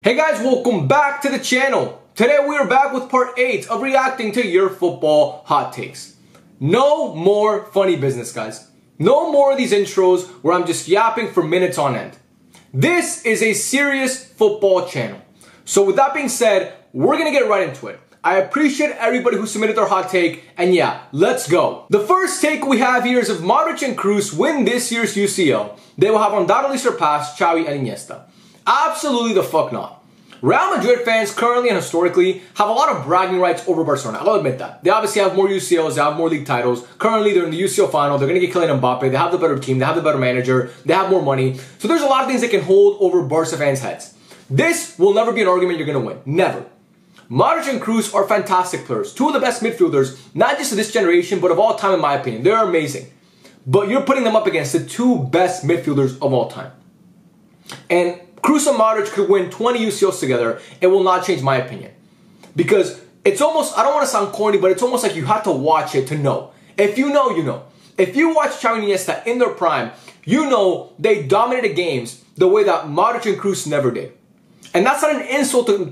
Hey guys, welcome back to the channel. Today we are back with part 8 of reacting to your football hot takes. No more funny business, guys. No more of these intros where I'm just yapping for minutes on end. This is a serious football channel. So with that being said, we're gonna get right into it. I appreciate everybody who submitted their hot take, and yeah, let's go. The first take we have here is if Modric and Kroos win this year's UCL, they will have undoubtedly surpassed Xavi and Iniesta. Absolutely the fuck not. Real Madrid fans currently and historically have a lot of bragging rights over Barcelona. I'll admit that. They obviously have more UCLs, they have more league titles. Currently they're in the UCL final, they're going to get Kylian Mbappe, they have the better team, they have the better manager, they have more money. So there's a lot of things they can hold over Barca fans' heads. This will never be an argument you're going to win. Never. Modric and Kroos are fantastic players. Two of the best midfielders, not just of this generation, but of all time in my opinion. They're amazing. But you're putting them up against the two best midfielders of all time. And Kroos and Modric could win 20 UCLs together. It will not change my opinion. Because it's almost, I don't want to sound corny, but it's almost like you have to watch it to know. If you know, you know. If you watch Xavi and Iniesta in their prime, you know they dominated games the way that Modric and Kroos never did. And that's not an insult to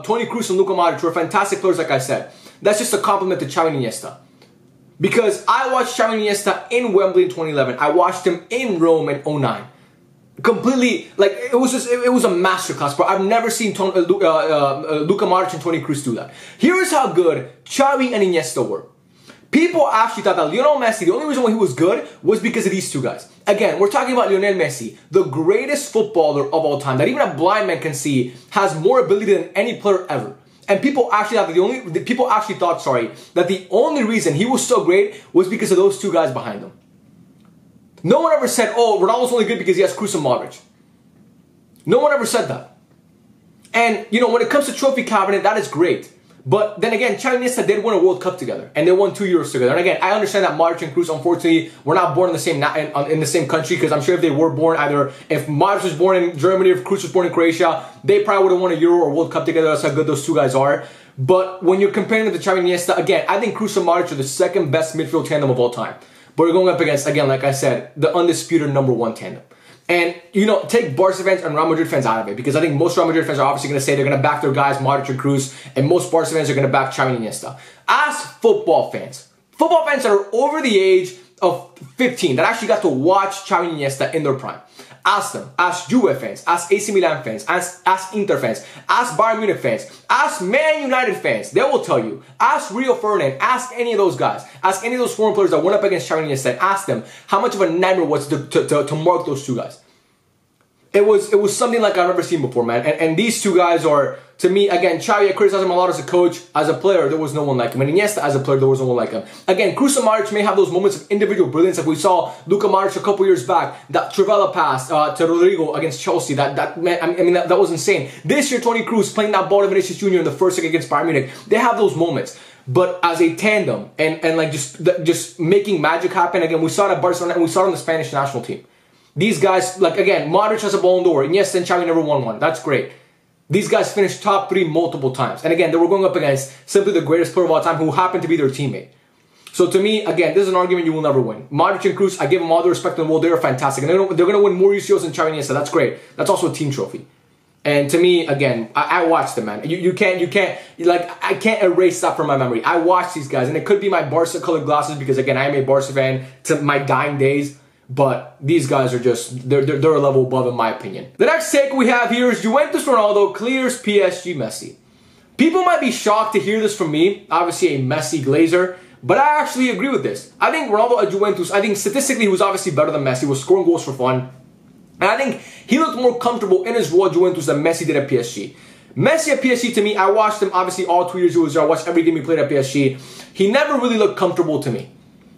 Toni Kroos and Luka Modric, who are fantastic players like I said. That's just a compliment to Xavi and Iniesta. Because I watched Xavi and Iniesta in Wembley in 2011. I watched him in Rome in 2009. Completely, like, it was a masterclass, bro. I've never seen Luka Modric and Toni Kroos do that. Here is how good Xavi and Iniesta were. People actually thought that Lionel Messi, the only reason why he was good was because of these two guys. Again, we're talking about Lionel Messi, the greatest footballer of all time, that even a blind man can see has more ability than any player ever. And people actually thought that the only reason he was so great was because of those two guys behind him. No one ever said, oh, Ronaldo's only good because he has Kroos and Modric. No one ever said that. And, you know, when it comes to trophy cabinet, that is great. But then again, Xavi and Iniesta did win a World Cup together. And they won 2 Euros together. And again, I understand that Modric and Kroos, unfortunately, were not born in the same country. Because I'm sure if they were born either, if Modric was born in Germany or if Kroos was born in Croatia, they probably would have won a Euro or World Cup together. That's how good those two guys are. But when you're comparing them to Xavi and Iniesta, again, I think Kroos and Modric are the second best midfield tandem of all time. But we're going up against, again, like I said, the undisputed #1 tandem. And, you know, take Barca fans and Real Madrid fans out of it. Because I think most Real Madrid fans are obviously going to say they're going to back their guys, Modric and Kroos. And most Barca fans are going to back Xavi and Iniesta. Ask football fans that are over the age of 15, that actually got to watch Xavi and Iniesta in their prime. Ask them. Ask Juve fans. Ask AC Milan fans. Ask Inter fans. Ask Bayern Munich fans. Ask Man United fans. They will tell you. Ask Rio Ferdinand. Ask any of those guys. Ask any of those foreign players that went up against Xavi and Iniesta. And ask them how much of a nightmare it was to mark those two guys. It was something like I've never seen before, man. And these two guys are, to me, again, Xavi, I criticize him a lot as a coach. As a player, there was no one like him. And Iniesta, as a player, there was no one like him. Again, Kroos and Modric may have those moments of individual brilliance, like we saw Luka Modric a couple years back. That Trivela pass to Rodrigo against Chelsea. That was insane. This year, Toni Kroos playing that ball to Vinicius Jr. in the first leg against Bayern Munich. They have those moments. But as a tandem and like just making magic happen, again, we saw it at Barcelona and we saw it on the Spanish national team. These guys, like, again, Modric has a Ballon d'Or, and yes, and Xavi never won one. That's great. These guys finished top 3 multiple times. And again, they were going up against simply the greatest player of all time who happened to be their teammate. So to me, again, this is an argument you will never win. Modric and Kroos, I give them all the respect in the world. They are fantastic. And they're going to win more UCLs than Xavi and Iniesta. That's great. That's also a team trophy. And to me, again, I watched them, man. You can't, like, I can't erase that from my memory. I watched these guys, and it could be my Barca colored glasses because, again, I am a Barca fan to my dying days. But these guys are just, they're a level above in my opinion. The next take we have here is Juventus Ronaldo clears PSG Messi. People might be shocked to hear this from me, obviously a Messi glazer, but I actually agree with this. I think Ronaldo at Juventus, I think statistically he was obviously better than Messi, was scoring goals for fun. And I think he looked more comfortable in his role at Juventus than Messi did at PSG. Messi at PSG, to me, I watched him obviously all 2 years he was there. I watched every game he played at PSG. He never really looked comfortable to me.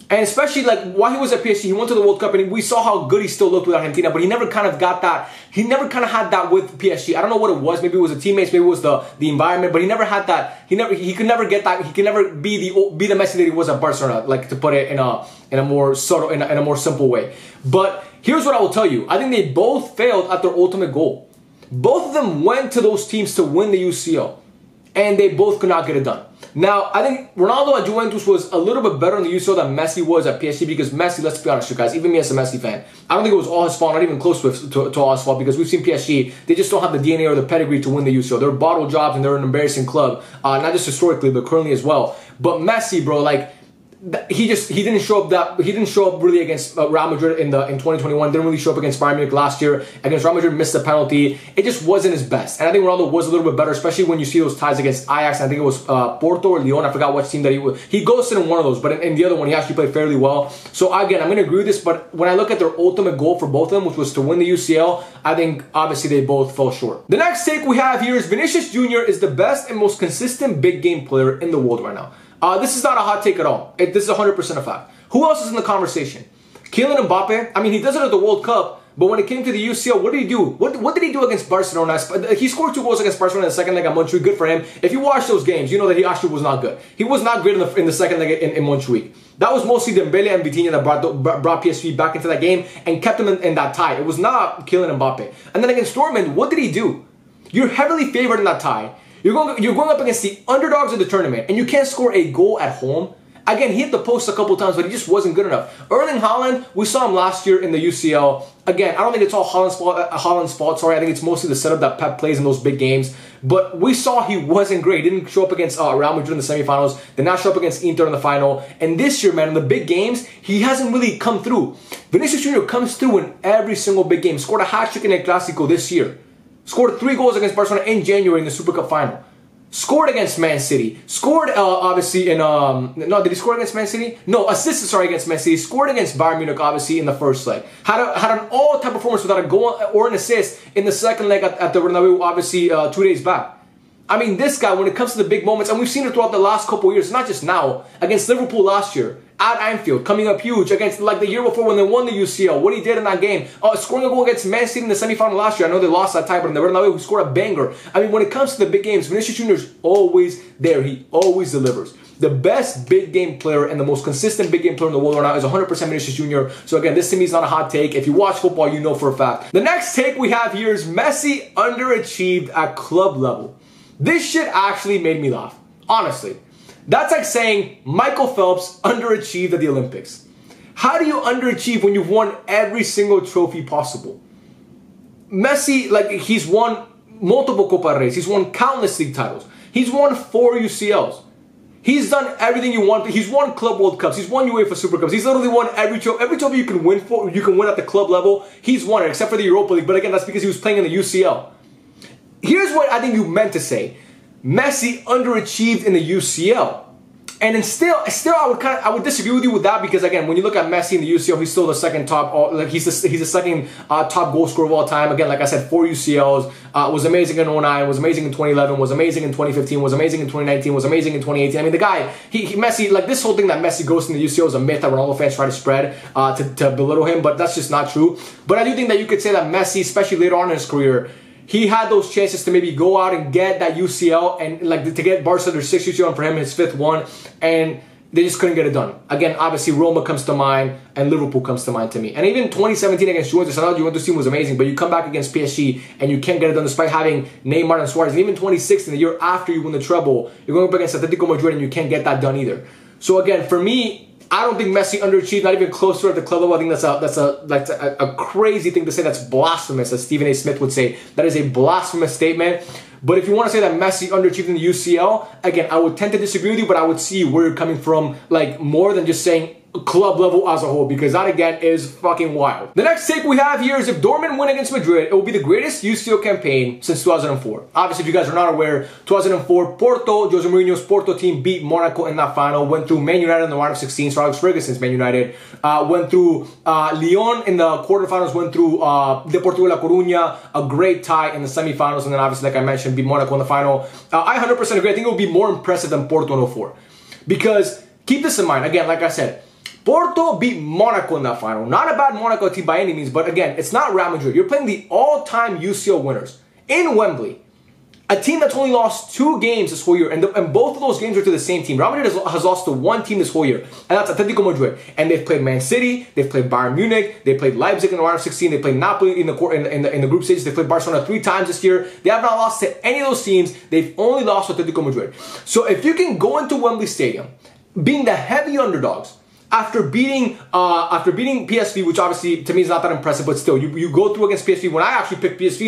And especially, like, while he was at PSG, he went to the World Cup, and we saw how good he still looked with Argentina, but he never kind of got that. He never kind of had that with PSG. I don't know what it was. Maybe it was the teammates, maybe it was the environment, but he never had that. He could never get that. He could never be the Messi that he was at Barcelona, like, to put it in a more subtle, in a more simple way. But here's what I will tell you. I think they both failed at their ultimate goal. Both of them went to those teams to win the UCL. And they both could not get it done. Now, I think Ronaldo at Juventus was a little bit better in the UCL than Messi was at PSG because Messi, let's be honest, you guys, even me as a Messi fan, I don't think it was all his fault, not even close to all his fault, because we've seen PSG, they just don't have the DNA or the pedigree to win the UCL. They're bottle jobs and they're an embarrassing club, not just historically, but currently as well. But Messi, bro, like, he didn't show up really against Real Madrid in 2021. Didn't really show up against Bayern Munich last year. Against Real Madrid, missed a penalty. It just wasn't his best. And I think Ronaldo was a little bit better, especially when you see those ties against Ajax. I think it was Porto or Lyon. I forgot which team that he ghosted in one of those, but in the other one he actually played fairly well. So again, I'm going to agree with this. But when I look at their ultimate goal for both of them, which was to win the UCL, I think obviously they both fell short. The next take we have here is Vinicius Jr. is the best and most consistent big game player in the world right now. This is not a hot take at all. This is 100% a fact. Who else is in the conversation? Kylian Mbappe. I mean, he does it at the World Cup, but when it came to the UCL, what did he do? What did he do against Barcelona? He scored 2 goals against Barcelona in the second leg at Montjuic. Good for him. If you watch those games, you know that he actually was not good. He was not great in the second leg in Montjuic. That was mostly Dembele and Vitinha that brought PSV back into that game and kept him in that tie. It was not Kylian Mbappe. And then against Dortmund, what did he do? You're heavily favored in that tie. You're going up against the underdogs of the tournament, and you can't score a goal at home. Again, he hit the post a couple times, but he just wasn't good enough. Erling Haaland, we saw him last year in the UCL. Again, I don't think it's all Haaland's fault. Sorry, I think it's mostly the setup that Pep plays in those big games. But we saw he wasn't great. He didn't show up against Real Madrid in the semifinals. Did not show up against Inter in the final. And this year, man, in the big games, he hasn't really come through. Vinicius Jr. comes through in every single big game. Scored a hat-trick in El Clásico this year. Scored 3 goals against Barcelona in January in the Super Cup final. Scored against Man City. Scored obviously in no, did he score against Man City? No, assisted, sorry, against Man City. Scored against Bayern Munich obviously in the first leg. Had an all-time performance without a goal or an assist in the second leg at the Bernabeu obviously 2 days back. I mean, this guy, when it comes to the big moments, and we've seen it throughout the last couple of years, not just now, against Liverpool last year, at Anfield, coming up huge, against like the year before when they won the UCL, what he did in that game, scoring a goal against Man City in the semifinal last year. I know they lost that tie, but in the Bernabeu, he scored a banger. I mean, when it comes to the big games, Vinicius Jr. is always there. He always delivers. The best big game player and the most consistent big game player in the world right now is 100% Vinicius Jr. So again, this to me is not a hot take. If you watch football, you know for a fact. The next take we have here is Messi underachieved at club level. This shit actually made me laugh, honestly. That's like saying Michael Phelps underachieved at the Olympics. How do you underachieve when you've won every single trophy possible? Messi, like, he's won multiple Copa Reyes. He's won countless league titles. He's won 4 UCLs. He's done everything you want. He's won Club World Cups. He's won UEFA Super Cups. He's literally won every trophy you can win for. You can win at the club level. He's won it, except for the Europa League. But again, that's because he was playing in the UCL. Here's what I think you meant to say. Messi underachieved in the UCL. And still I would disagree with you with that, because again, when you look at Messi in the UCL, he's still the second top, like he's the second top goal scorer of all time. Again, like I said, 4 UCLs, was amazing in 2009, was amazing in 2011, was amazing in 2015, was amazing in 2019, was amazing in 2018. I mean, the guy, Messi, like this whole thing that Messi goes in the UCL is a myth that Ronaldo fans try to spread to belittle him, but that's just not true. But I do think that you could say that Messi, especially later on in his career, he had those chances to maybe go out and get that UCL and like to get Barca their 6th UCL and for him his 5th one, and they just couldn't get it done. Again, obviously Roma comes to mind and Liverpool comes to mind to me. And even 2017 against Juventus, I thought Juventus team was amazing, but you come back against PSG and you can't get it done despite having Neymar and Suarez. And even 2016, the year after you win the treble, you're going up against Atletico Madrid and you can't get that done either. So again, for me, I don't think Messi underachieved, not even close to at the club level. I think that's a crazy thing to say. That's blasphemous, as Stephen A. Smith would say. That is a blasphemous statement. But if you want to say that Messi underachieved in the UCL, again, I would tend to disagree with you, but I would see where you're coming from, like more than just saying club level as a whole, because that again is fucking wild. The next take we have here is if Dortmund win against Madrid, it will be the greatest UCL campaign since 2004. Obviously, if you guys are not aware, 2004, Porto, Jose Mourinho's Porto team beat Monaco in that final, went through Man United in the round of 16, so Alex Ferguson's Man United, went through Lyon in the quarterfinals, went through Deportivo La Coruña, a great tie in the semifinals, and then obviously, like I mentioned, beat Monaco in the final. I 100% agree. I think it will be more impressive than Porto in 04. Because, keep this in mind, again, like I said, Porto beat Monaco in that final. Not a bad Monaco team by any means, but again, it's not Real Madrid. You're playing the all-time UCL winners in Wembley. A team that's only lost 2 games this whole year, and both of those games are to the same team. Real Madrid has lost to one team this whole year, and that's Atletico Madrid. And they've played Man City, they've played Bayern Munich, they played Leipzig in the round of 16, they played Napoli in the group stages, they played Barcelona 3 times this year. They have not lost to any of those teams. They've only lost to Atletico Madrid. So if you can go into Wembley Stadium, being the heavy underdogs, after beating PSV, which obviously to me is not that impressive, but still, you go through against PSV. When I actually picked PSV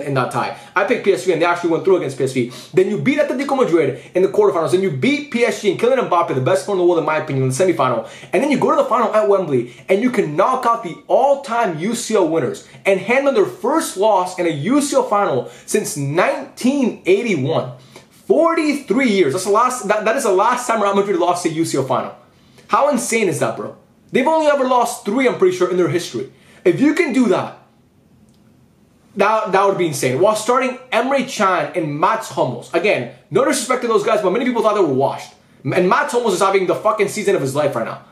in that tie, I picked PSV and they actually went through against PSV. Then you beat Atletico Madrid in the quarterfinals. Then you beat PSG and Kylian Mbappe, the best player in the world in my opinion, in the semifinal. And then you go to the final at Wembley and you can knock out the all-time UCL winners and hand them their first loss in a UCL final since 1981. 43 years. That is the last time Real Madrid lost a UCL final. How insane is that, bro? They've only ever lost 3, I'm pretty sure, in their history. If you can do that, that would be insane. While starting Emre Can and Mats Hummels. Again, no disrespect to those guys, but many people thought they were washed. And Mats Hummels is having the fucking season of his life right now.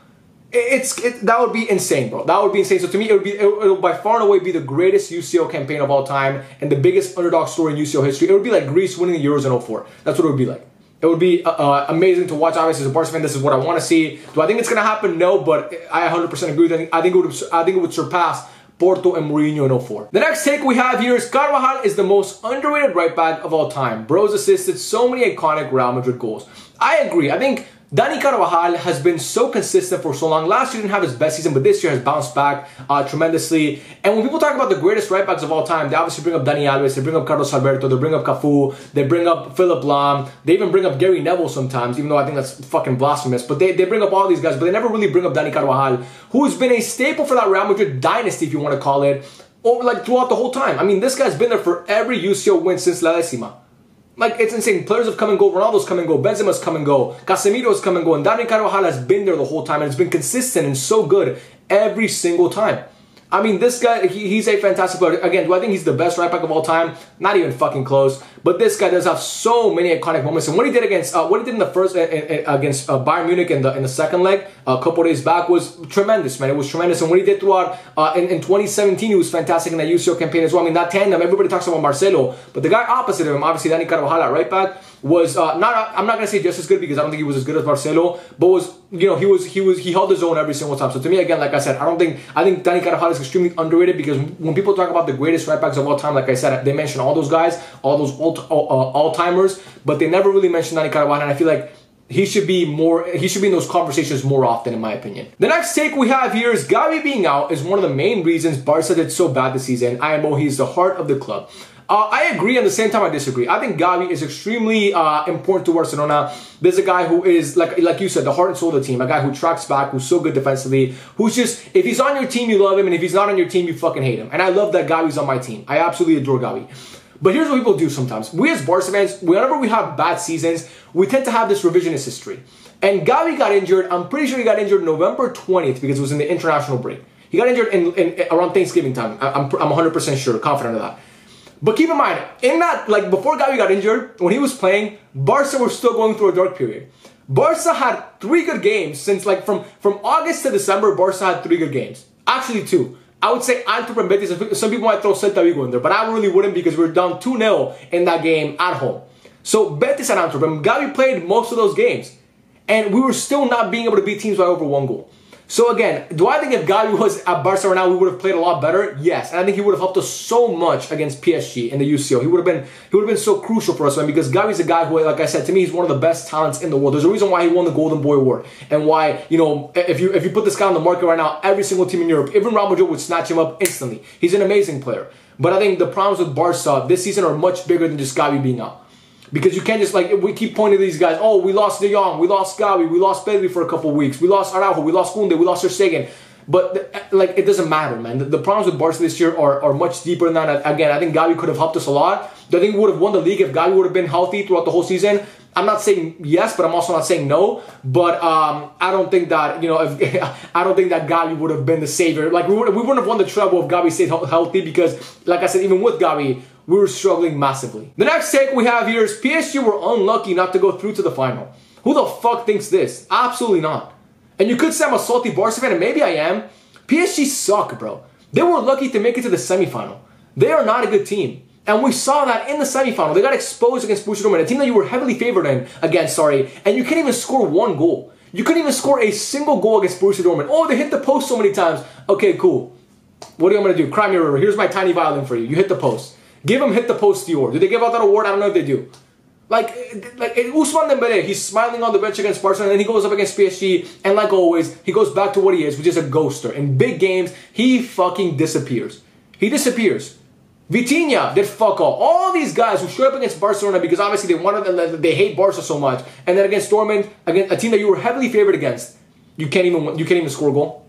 That would be insane, bro. That would be insane. So to me, it would by far and away be the greatest UCL campaign of all time and the biggest underdog story in UCL history. It would be like Greece winning the Euros in 04. That's what it would be like. It would be amazing to watch. Obviously, as a Barca fan, this is what I want to see. Do I think it's going to happen? No, but I 100% agree with that. I think it would surpass Porto and Mourinho in 04. The next take we have here is Carvajal is the most underrated right back of all time. Bro's assisted so many iconic Real Madrid goals. I agree. I think Dani Carvajal has been so consistent for so long. Last year didn't have his best season, but this year has bounced back tremendously. And when people talk about the greatest right backs of all time, they obviously bring up Dani Alves, they bring up Carlos Alberto, they bring up Cafu, they bring up Philip Lahm, they even bring up Gary Neville sometimes, even though I think that's fucking blasphemous. But they bring up all these guys, but they never really bring up Dani Carvajal, who's been a staple for that Real Madrid dynasty, if you want to call it, over like throughout the whole time. I mean, this guy's been there for every UCL win since La Decima. Like, it's insane. Players have come and go. Ronaldo's come and go. Benzema's come and go. Casemiro's come and go. And Dani Carvajal has been there the whole time. And it's been consistent and so good every single time. I mean, this guy, he's a fantastic player. Again, do I think he's the best right back of all time? Not even fucking close. But this guy does have so many iconic moments. And what he did against, in the first, against Bayern Munich in the second leg, a couple days back was tremendous, man. It was tremendous. And what he did throughout, in 2017, he was fantastic in that UCL campaign as well. I mean, that tandem, everybody talks about Marcelo. But the guy opposite of him, obviously, Dani Carvajal at right back, was I'm not going to say just as good because I don't think he was as good as Marcelo, but was, you know, he held his own every single time. So to me, again, like I said, I think Dani Carvajal is extremely underrated because when people talk about the greatest right backs of all time, like I said, they mention all those guys, all those all-timers, but they never really mention Dani Carvajal, and I feel like he should be in those conversations more often, in my opinion. The next take we have here is Gavi being out is one of the main reasons Barca did so bad this season. IMO, he's the heart of the club. I agree, at the same time I disagree. I think Gavi is extremely important to Barcelona. There's a guy who is, like you said, the heart and soul of the team. A guy who tracks back, who's so good defensively, who's just, if he's on your team, you love him, and if he's not on your team, you fucking hate him. And I love that Gavi's on my team. I absolutely adore Gavi. But here's what people do sometimes. We as Barca fans, whenever we have bad seasons, we tend to have this revisionist history. And Gavi got injured, I'm pretty sure he got injured November 20th because it was in the international break. He got injured around Thanksgiving time. I'm 100% sure, confident of that. But keep in mind, in that, like before Gavi got injured, when he was playing, Barca were still going through a dark period. Barca had 3 good games since like from August to December, Barca had 3 good games. Actually 2. I would say Antwerp and Betis. Some people might throw Celta Vigo in there, but I really wouldn't because we were down 2-0 in that game at home. So Betis and Antwerp, and Gavi played most of those games. And we were still not being able to beat teams by over 1 goal. So again, do I think if Gavi was at Barca right now, we would have played a lot better? Yes, and I think he would have helped us so much against PSG in the UCL. He would have been so crucial for us, man, because Gavi's a guy who, like I said, to me, he's one of the best talents in the world. There's a reason why he won the Golden Boy Award, and why, you know, if you put this guy on the market right now, every single team in Europe, even Real Madrid would snatch him up instantly. He's an amazing player. But I think the problems with Barca this season are much bigger than just Gavi being out. Because you can't just, like, we keep pointing to these guys, oh, we lost De Jong, we lost Gavi, we lost Pedri for a couple of weeks, we lost Araujo, we lost Koundé, we lost Ter Stegen. But, like, it doesn't matter, man. The problems with Barca this year are much deeper than that. Again, I think Gavi could have helped us a lot. I think we would have won the league if Gavi would have been healthy throughout the whole season. I'm not saying yes, but I'm also not saying no. But I don't think that, you know, I don't think that Gavi would have been the savior. Like, we wouldn't have won the treble if Gavi stayed healthy because, like I said, even with Gavi, we were struggling massively. The next take we have here is PSG were unlucky not to go through to the final. Who the fuck thinks this? Absolutely not. And you could say I'm a salty Barca fan, and maybe I am. PSG suck, bro. They were lucky to make it to the semifinal. They are not a good team. And we saw that in the semifinal. They got exposed against Borussia Dortmund, a team that you were heavily favored against, and you couldn't even score one goal. You couldn't even score a single goal against Borussia Dortmund. Oh, they hit the post so many times. Okay, cool. What are you going to do? Cry me a river. Here's my tiny violin for you. You hit the post. Give him hit the post Dior. Do they give out that award? I don't know if they do. Like Ousmane Dembele, he's smiling on the bench against Barcelona, and then he goes up against PSG, and like always, he goes back to what he is, which is a ghoster. In big games, he fucking disappears. He disappears. Vitinha did fuck all these guys who showed up against Barcelona because obviously they hate Barca so much, and then against Dortmund, against a team that you were heavily favored against, you can't even score a goal.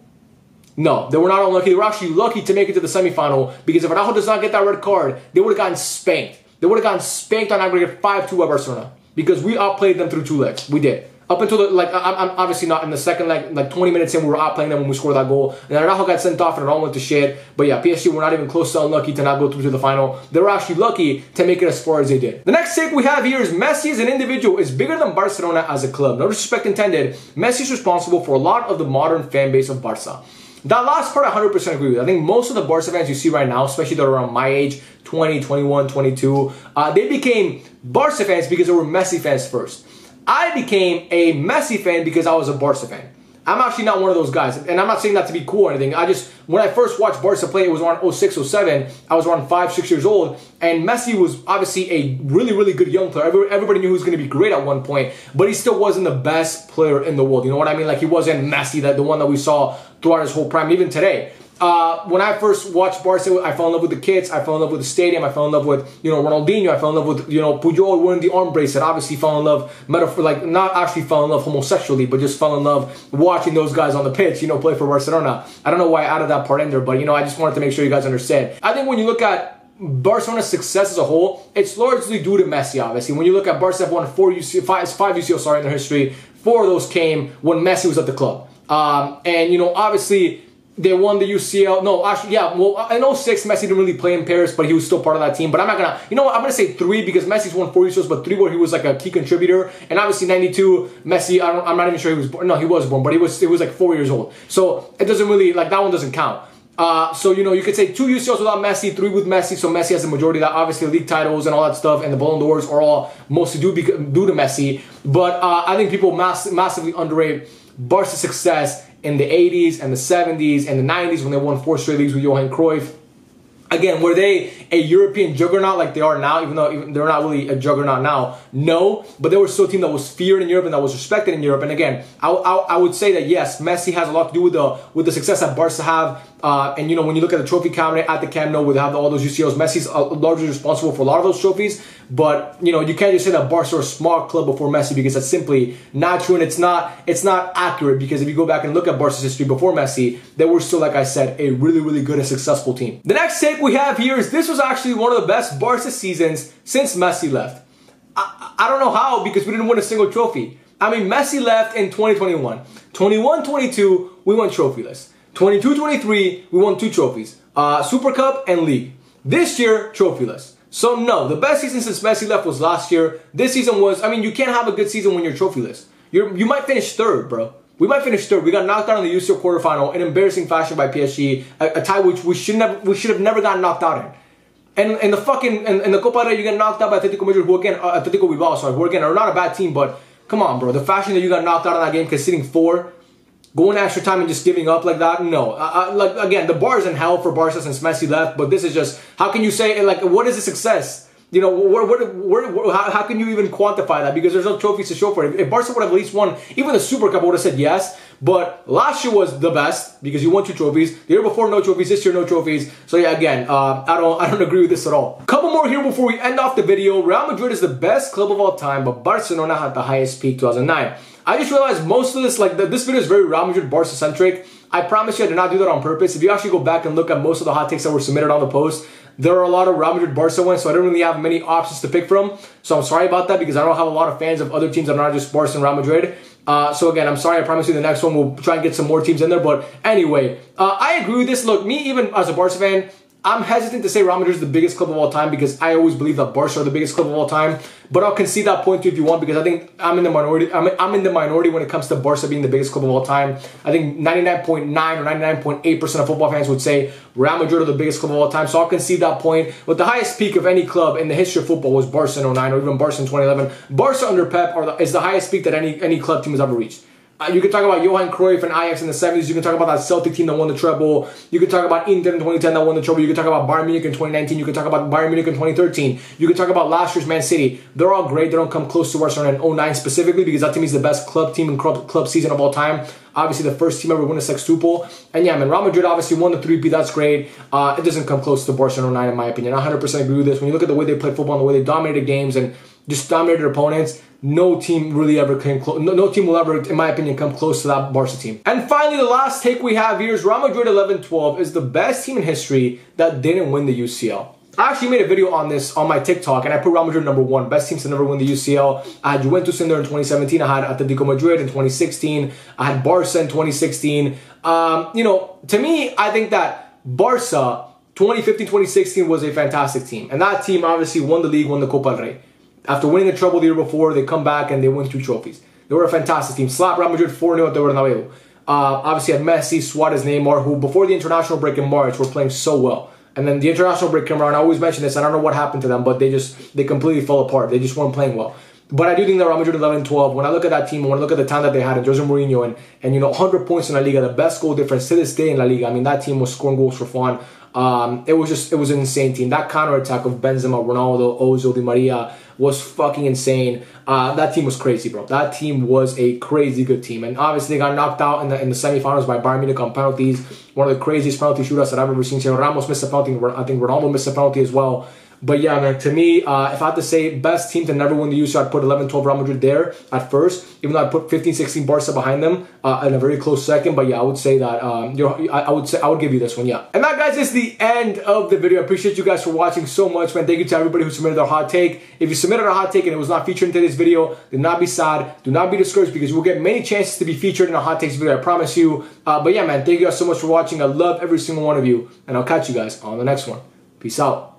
No, they were not unlucky. They were actually lucky to make it to the semifinal because if Araujo does not get that red card, they would have gotten spanked. They would have gotten spanked on aggregate 5-2 by Barcelona because we outplayed them through 2 legs. We did. Up until I'm obviously not in the second leg, like 20 minutes in, we were outplaying them when we scored that goal. And then Araujo got sent off and it all went to shit. But yeah, PSG were not even close to unlucky to not go through to the final. They were actually lucky to make it as far as they did. The next take we have here is Messi as an individual is bigger than Barcelona as a club. No disrespect intended, Messi is responsible for a lot of the modern fan base of Barca. That last part I 100% agree with. I think most of the Barca fans you see right now, especially that are around my age, 20, 21, 22, they became Barca fans because they were Messi fans first. I became a Messi fan because I was a Barca fan. I'm actually not one of those guys, and I'm not saying that to be cool or anything. When I first watched Barca play, it was around 06, 07. I was around 5, 6 years old, and Messi was obviously a really, really good young player. Everybody knew he was going to be great at one point, but he still wasn't the best player in the world. You know what I mean? Like, he wasn't Messi, the one that we saw throughout his whole prime, even today. When I first watched Barca, I fell in love with the kits, I fell in love with the stadium, I fell in love with, Ronaldinho, I fell in love with, Puyol wearing the arm bracelet, obviously fell in love, not actually fell in love homosexually, but just fell in love watching those guys on the pitch, play for Barcelona. I don't know why I added that part in there, but, I just wanted to make sure you guys understand. I think when you look at Barcelona's success as a whole, it's largely due to Messi, obviously. When you look at Barca have won 5 UCLs in their history, 4 of those came when Messi was at the club. Obviously, they won the UCL. No, actually, yeah. Well, in 06, Messi didn't really play in Paris, but he was still part of that team. But I'm not going to, I'm going to say 3 because Messi's won 4 UCLs, but 3 where he was like a key contributor. And obviously 92, Messi, I'm not even sure he was born. No, he was born, but he was like 4 years old. So it doesn't really, that one doesn't count. You could say 2 UCLs without Messi, 3 with Messi. So Messi has the majority of that. Obviously, league titles and all that stuff and the Ballon d'Ors are all mostly due to Messi. But I think people massively underrate Barca's success in the 80s and the 70s and the 90s when they won 4 straight leagues with Johan Cruyff. Again, were they a European juggernaut like they are now, even though they're not really a juggernaut now? No, but they were still a team that was feared in Europe and that was respected in Europe. And again, I would say that yes, Messi has a lot to do with the success that Barca have. When you look at the trophy cabinet at the Camp Nou, where they have all those UCLs, Messi's largely responsible for a lot of those trophies. But you can't just say that Barca are a small club before Messi because that's simply not true, and it's not accurate. Because if you go back and look at Barca's history before Messi, they were still, like I said, a really, really good and successful team. The next take we have here is this was actually one of the best Barca seasons since Messi left. I don't know how, because we didn't win a single trophy. I mean, Messi left in 2021. 21-22, we won trophyless. 22-23, we won 2 trophies. Super Cup and League. This year, trophyless. So no, the best season since Messi left was last year. This season was, you can't have a good season when you're trophyless. You might finish 3rd, bro. We might finish 3rd. We got knocked out in the UCL quarterfinal in embarrassing fashion by PSG. A tie which we should have never gotten knocked out in. And in the Copa del Rey, you get knocked out by Atletico Madrid, Atletico Bilbao, sorry, who again are not a bad team, but come on, bro. The fashion that you got knocked out in that game, conceding 4, going extra time and just giving up like that, no. Again, the bar is in hell for Barca since Messi left, but this is just, how can you say, what is a success? How can you even quantify that? Because there's no trophies to show for it. If Barca would have at least won, even the Super Cup, I would have said yes. But last year was the best because you won 2 trophies. The year before, no trophies. This year, no trophies. So yeah, again, I don't agree with this at all. Couple more here before we end off the video. Real Madrid is the best club of all time, but Barcelona had the highest peak 2009. I just realized most of this, this video is very Real Madrid Barca centric. I promise you I did not do that on purpose. If you actually go back and look at most of the hot takes that were submitted on the post, there are a lot of Real Madrid Barca ones, so I don't really have many options to pick from. So I'm sorry about that because I don't have a lot of fans of other teams that are not just Barca and Real Madrid. So again, I'm sorry. I promise you the next one we'll try and get some more teams in there. But anyway, I agree with this. Look, me even as a Barca fan, I'm hesitant to say Real Madrid is the biggest club of all time because I always believe that Barca are the biggest club of all time. But I'll concede that point to you if you want, because I think I'm in the minority. I'm in the minority when it comes to Barca being the biggest club of all time. I think 99.9 or 99.8% of football fans would say Real Madrid are the biggest club of all time. So I'll concede that point. But the highest peak of any club in the history of football was Barca in 09 or even Barca in 2011. Barca under Pep is the highest peak that any club team has ever reached. You can talk about Johan Cruyff and Ajax in the 70s. You can talk about that Celtic team that won the treble. You can talk about Inter in 2010 that won the treble. You can talk about Bayern Munich in 2019. You can talk about Bayern Munich in 2013. You can talk about last year's Man City. They're all great. They don't come close to Barcelona in 09 specifically, because that team is the best club team in club season of all time. Obviously, the first team ever win a sextuple. And yeah, man, Real Madrid obviously won the 3P. That's great. It doesn't come close to Barcelona 09 in my opinion. I 100% agree with this. When you look at the way they played football and the way they dominated games and just dominated opponents, no team really ever came close. No team will ever, in my opinion, come close to that Barca team. And finally, the last take we have here is Real Madrid 11-12 is the best team in history that didn't win the UCL. I actually made a video on this on my TikTok, and I put Real Madrid #1, best teams to never win the UCL. I had Juventus in there in 2017. I had Atletico Madrid in 2016. I had Barca in 2016. You know, to me, I think that Barca 2015-2016 was a fantastic team, and that team obviously won the league, won the Copa del Rey. After winning the treble the year before, they come back and they win 2 trophies. They were a fantastic team. Slapped Real Madrid 4-0 at the Bernabeu. Obviously had Messi, Suarez, Neymar, who before the international break in March were playing so well. And then the international break came around. I always mention this. I don't know what happened to them, but they completely fell apart. They just weren't playing well. But I do think that Real Madrid 11-12, when I look at that team, when I look at the time that they had in Jose Mourinho and you know, 100 points in La Liga, the best goal difference to this day in La Liga. I mean, that team was scoring goals for fun. It was an insane team. That counterattack of Benzema, Ronaldo, Ozil, Di Maria was fucking insane. That team was crazy, bro. That team was a crazy good team. And obviously they got knocked out in the semifinals by Bayern Munich on penalties. One of the craziest penalty shootouts that I've ever seen. Sergio Ramos missed a penalty. I think Ronaldo missed a penalty as well. But yeah, man, to me, if I had to say best team to never win the UCL, I'd put 11-12 Real Madrid there at first, even though I put 15-16 Barca behind them in a very close second. But yeah, I would say that I would give you this one, yeah. And that, guys, is the end of the video. I appreciate you guys for watching so much, man. Thank you to everybody who submitted their hot take. If you submitted a hot take and it was not featured in today's video, do not be sad, do not be discouraged, because we'll get many chances to be featured in a hot takes video, I promise you. But yeah, man, thank you guys so much for watching. I love every single one of you, and I'll catch you guys on the next one. Peace out.